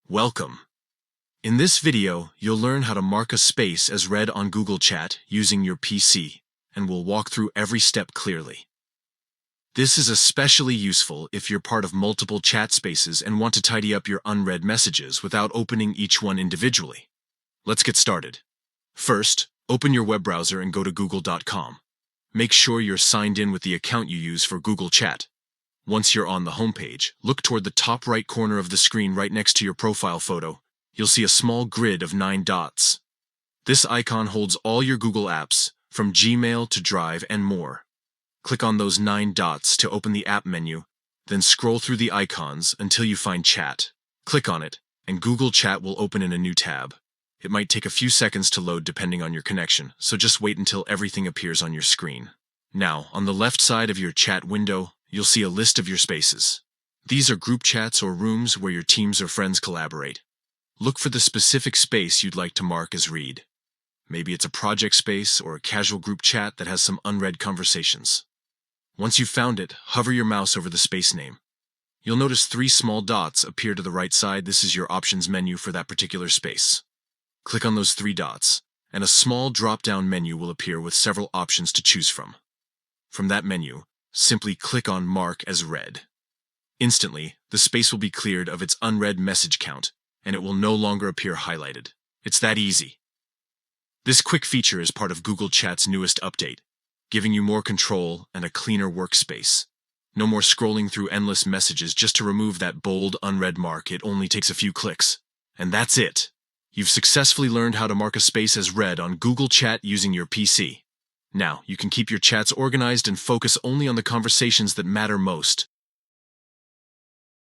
Welcome. In this video, you'll learn how to mark a space as read on Google Chat using your PC, and we'll walk through every step clearly. This is especially useful if you're part of multiple chat spaces and want to tidy up your unread messages without opening each one individually. Let's get started. First, open your web browser and go to google.com. Make sure you're signed in with the account you use for Google Chat. Once you're on the homepage, look toward the top right corner of the screen right next to your profile photo. You'll see a small grid of 9 dots. This icon holds all your Google apps, from Gmail to Drive and more. Click on those 9 dots to open the app menu, then scroll through the icons until you find Chat. Click on it, and Google Chat will open in a new tab. It might take a few seconds to load depending on your connection, so just wait until everything appears on your screen. Now, on the left side of your chat window, you'll see a list of your spaces. These are group chats or rooms where your teams or friends collaborate. Look for the specific space you'd like to mark as read. Maybe it's a project space or a casual group chat that has some unread conversations. Once you've found it, hover your mouse over the space name. You'll notice 3 small dots appear to the right side. This is your options menu for that particular space. Click on those 3 dots, and a small drop-down menu will appear with several options to choose from. From that menu, simply click on Mark as Read. Instantly, the space will be cleared of its unread message count, and it will no longer appear highlighted. It's that easy. This quick feature is part of Google Chat's newest update, giving you more control and a cleaner workspace. No more scrolling through endless messages just to remove that bold unread mark. It only takes a few clicks. And that's it. You've successfully learned how to mark a space as read on Google Chat using your PC. Now, you can keep your chats organized and focus only on the conversations that matter most.